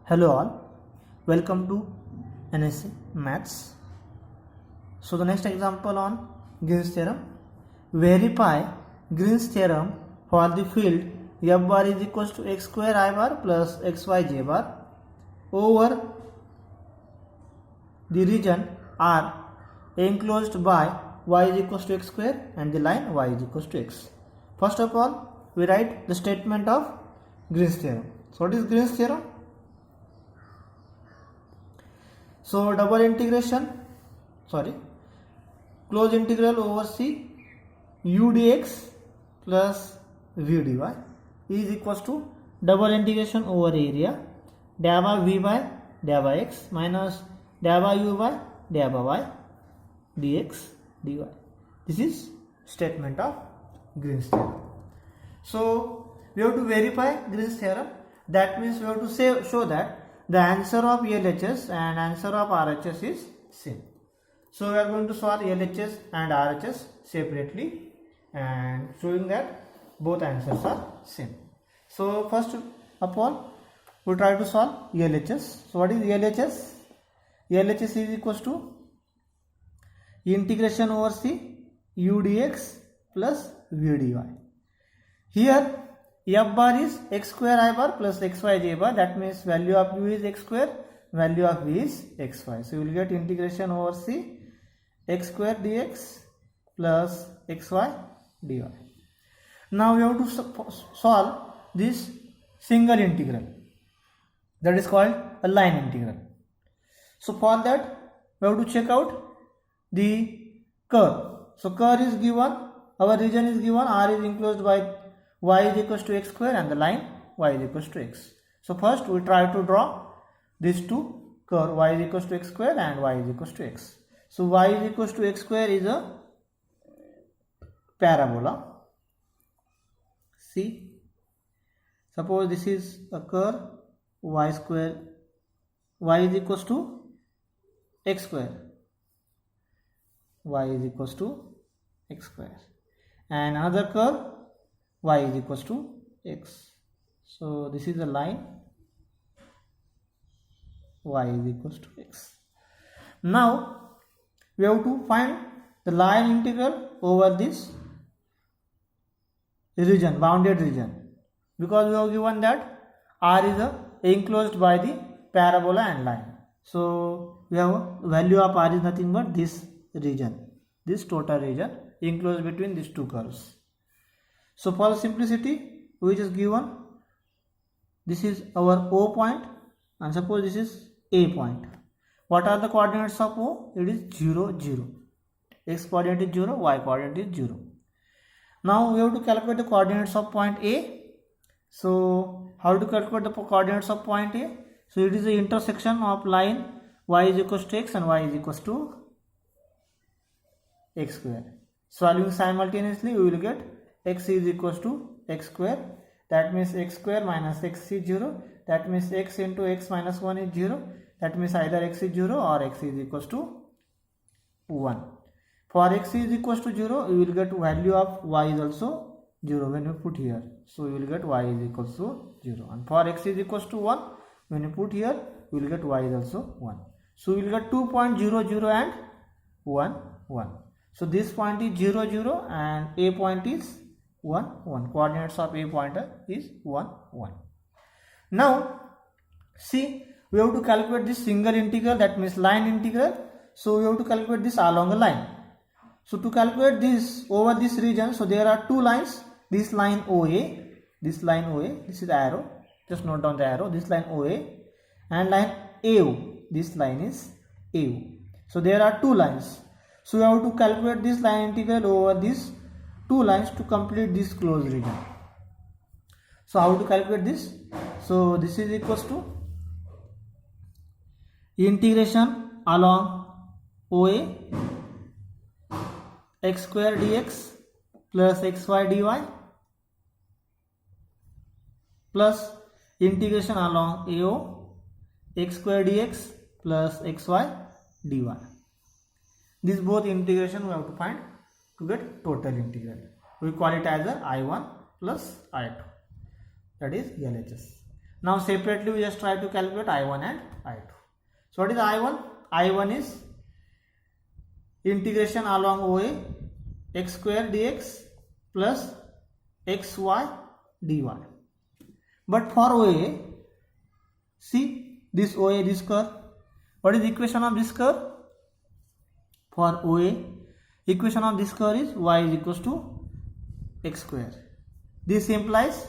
Hello all, welcome to NSC Maths. So the next example on Green's theorem. Verify Green's theorem for the field f bar is equals to x square I bar plus xy j bar over the region R enclosed by y is equals to x square and the line y is equals to x. First of all, we write the statement of Green's theorem. So what is Green's theorem? So close integral over C u dx plus v dy is equals to double integration over area dA by v by dA by x minus dA by u by dA by y dx dy. This is statement of Green's theorem. So we have to verify Green's theorem. That means we have to show that the answer of LHS and answer of RHS is same. So we are going to solve LHS and RHS separately and showing that both answers are same. So first of all, we try to solve LHS. So what is LHS? LHS is equals to integration over C u dx plus v dy. Here f bar is x square I bar plus xy j bar. That means value of u is x square, value of v is xy. So you will get integration over C x square dx plus xy dy. Now we have to solve this single integral, that is called a line integral. So for that we have to check out the curve. So curve is given, our region is given, R is enclosed by y is equals to x square and the line y is equals to x. So first we try to draw these two curve, y is equals to x square and y is equals to x. So y is equals to x square is a parabola. See, suppose this is a curve y square, y is equals to x square, y is equals to x square, and another curve y is equals to x. So this is a line, y is equals to x. Now we have to find the line integral over this region, bounded region, because we have given that R is enclosed by the parabola and line. So we have a value of R is nothing but this region, this total region enclosed between these two curves. So for simplicity, we just given this is our O point and suppose this is A point. What are the coordinates of O? It is 0, 0. X coordinate is 0, Y coordinate is 0. Now we have to calculate the coordinates of point A. So how to calculate the coordinates of point A? So it is the intersection of line y is equals to x and y is equals to x square. Solving simultaneously, we will get x is equals to x square. That means x square minus x is 0. That means x into x minus 1 is 0. That means either x is 0 or x is equals to 1. For x is equals to 0, you will get value of y is also 0 when you put here. So you will get y is equals to 0. And for x is equals to 1, when you put here, you will get y is also 1. So you will get 2.00 and 1, 1. So this point is 0, 0 and A point is 1, 1. Coordinates of A pointer is 1, 1. Now see, we have to calculate this single integral, that means line integral. So we have to calculate this along a line. So to calculate this over this region, so there are two lines, this line OA, this line OA, this is the arrow, just note down the arrow, this line OA and line AO, this line is AO. So there are two lines. So we have to calculate this line integral over these two lines to complete this closed region. So how to calculate this? So this is equals to integration along OA x square dx plus xy dy plus integration along AO x square dx plus xy dy. This both integration we have to find to get total integral. We call it as a I1 plus I2, that is LHS. Now separately we just try to calculate I1 and I2. So what is I1? I1 is integration along OA x square dx plus xy dy. But for OA, see this OA, this curve. What is the equation of this curve? For OA, equation of this curve is y is equals to x square. This implies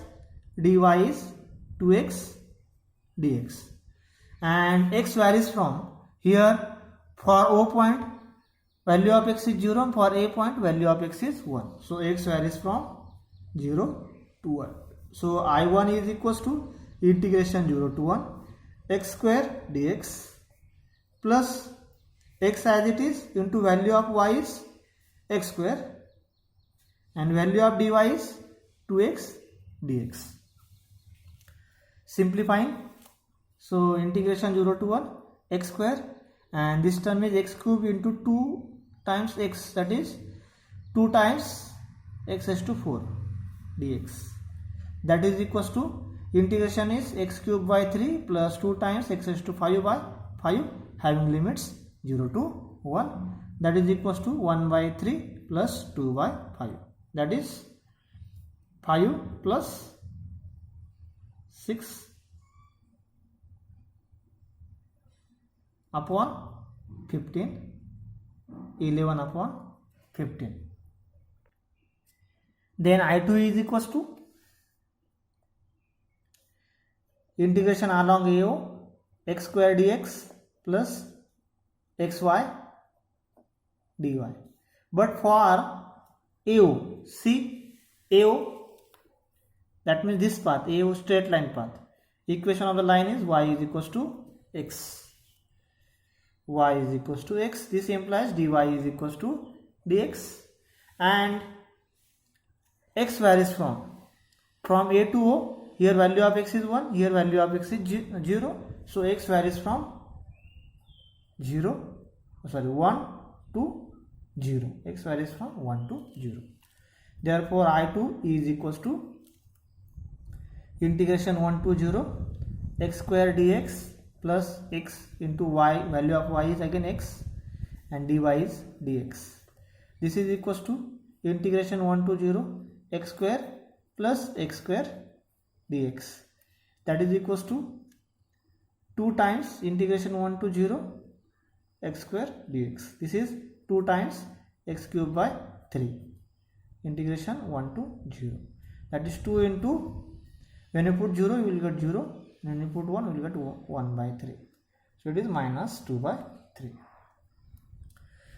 dy is 2x dx. And x varies from here. For O point, value of x is 0, and for A point, value of x is 1. So x varies from 0 to 1. So I1 is equals to integration 0 to 1 x square dx plus x as it is into value of y is x square and value of dy is 2x dx. Simplifying, so integration 0 to 1 x square, and this term is x cube into 2 times x, that is 2 times x raised to 4 dx. That is equals to integration is x cube by 3 plus 2 times x raised to 5 by 5 having limits 0 to 1. That is equals to 1 by 3 plus 2 by 5. That is 5 plus 6 upon 15, 11 upon 15. Then I2 is equals to integration along AO x square dx plus xy dy. But for AO, see AO, that means this path, AO straight line path, equation of the line is y is equals to x. Y is equals to x. This implies dy is equals to dx, and x varies from A to O. Here value of x is 1, here value of x is 0. So x varies from 1 to 0. X varies from 1 to 0. Therefore I2 is equals to integration 1 to 0 x square dx plus x into y, value of y is again x, and dy is dx. This is equals to integration 1 to 0 x square plus x square dx. That is equals to 2 times integration 1 to 0 x square dx. This is 2 times x cube by 3 integration 1 to 0. That is 2 into, when you put 0 you will get 0, when you put 1 you will get 1 by 3. So it is minus 2 by 3.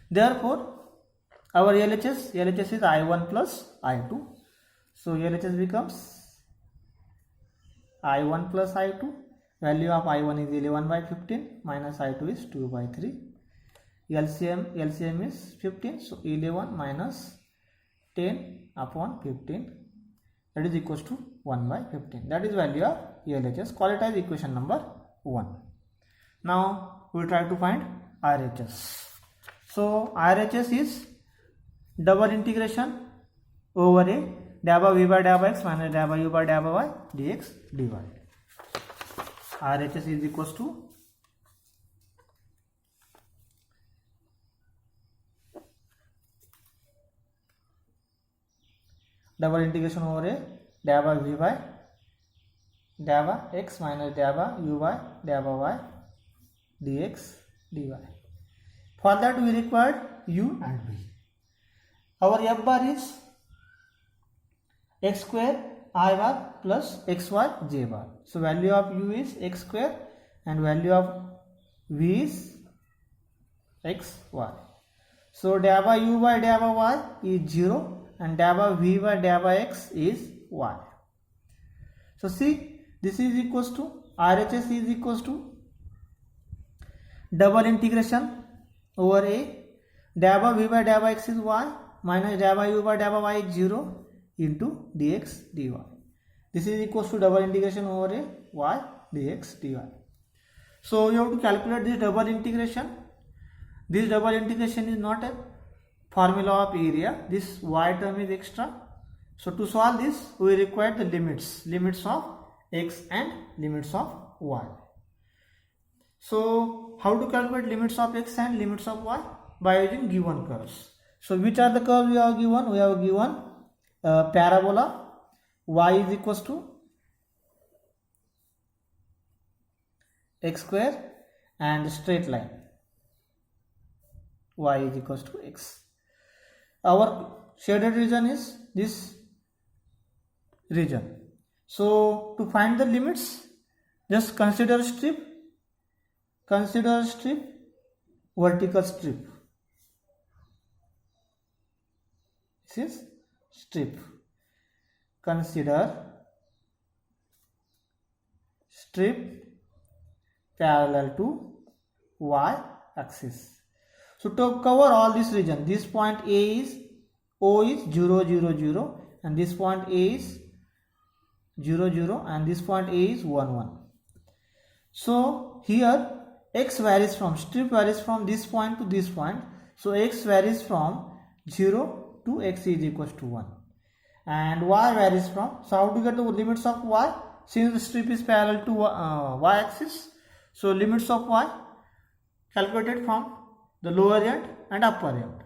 Therefore our LHS is I1 plus I2. So LHS becomes I1 plus I2. Value of I1 is 11 by 15 minus I2 is 2 by 3. LCM is 15. So 11 minus 10 upon 15, that is equals to 1 by 15. That is value of LHS. Call it as equation number 1. Now we will try to find RHS. So RHS is double integration over a dA by v by dA by x minus dA by u by dA by y dx dy. RHS is equals to double integration over a dA by v by dA by x minus dA by u by dA by y dx dy. For that we required u and v. Our f bar is x square I bar plus xy j bar. So value of u is x square and value of v is xy. So dA by u by dA by y is 0 and dA by v by dA by x is y. So see, this is equals to RHS is equals to double integration over a dA by v by dA by x is y minus dA by u by dA by y is 0 into dx dy. This is equals to double integration over a y dx dy. So you have to calculate this double integration. This double integration is not a formula of area. This y term is extra. So to solve this we require the limits of x and limits of y. So how to calculate limits of x and limits of y? By using given curves. So which are the curves we have given? We have given parabola y is equals to x square and straight line y is equals to x. Our shaded region is this region. So to find the limits, just consider strip, vertical strip. This is strip. Consider strip parallel to y axis. So to cover all this region, this point A is O is 0 0 0 and this point A is 0 0 and this point A is 1 1. So here x varies from, strip varies from this point to this point. So x varies from 0 to x is equals to 1 and y varies from, so how to get the limits of y? Since the strip is parallel to y axis, so limits of y calculated from the lower end and upper end.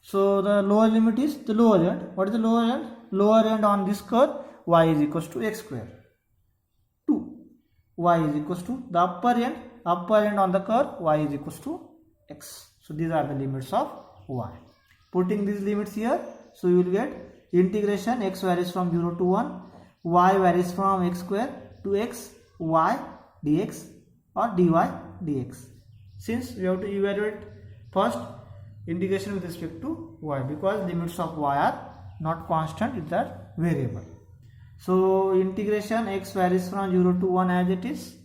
So the lower limit is the lower end. What is the lower end? Lower end on this curve y is equals to x square. 2 y is equals to the upper end on the curve y is equals to x. So these are the limits of y. Putting these limits here, so you will get integration x varies from 0 to 1, y varies from x square to x, y dx or dy dx. Since we have to evaluate first integration with respect to y, because limits of y are not constant, they are variable. So integration x varies from 0 to 1 as it is,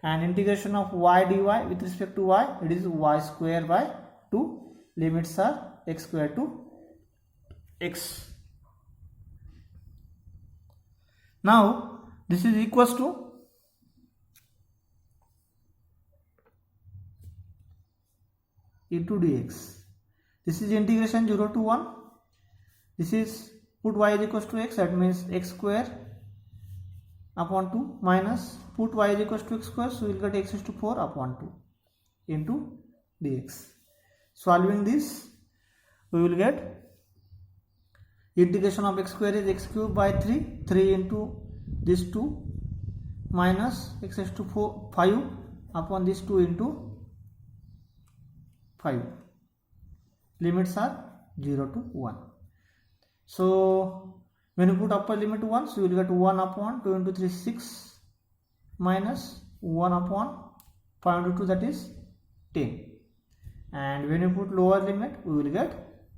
and integration of y dy with respect to y, it is y square by 2. Limits are x square to x. Now this is equals to e to dx. This is integration 0 to 1. This is put y is equals to x, that means x square upon 2 minus put y is equals to x square, so we will get x is to 4 upon 2 into dx. Solving this, we will get integration of x square is x cube by 3 into this 2 minus x is to 5 upon this 2 into 5. Limits are 0 to 1. So when you put upper limit 1, so you will get 1 upon 2 into 3 6 minus 1 upon 5 into 2, that is 10. And when you put lower limit, we will get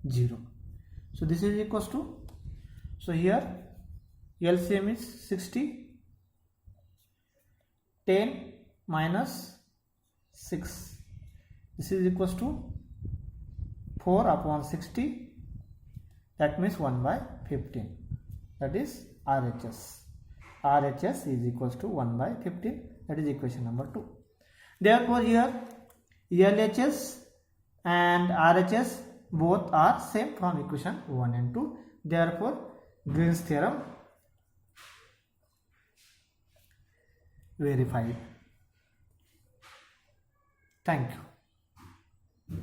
0. So this is equals to, so here LCM is 60, 10 minus 6. This is equals to 4 upon 60, that means 1 by 15, that is RHS. RHS is equals to 1 by 15, that is equation number 2. Therefore here LHS and RHS both are same from equation 1 and 2. Therefore Green's theorem verified. Thank you.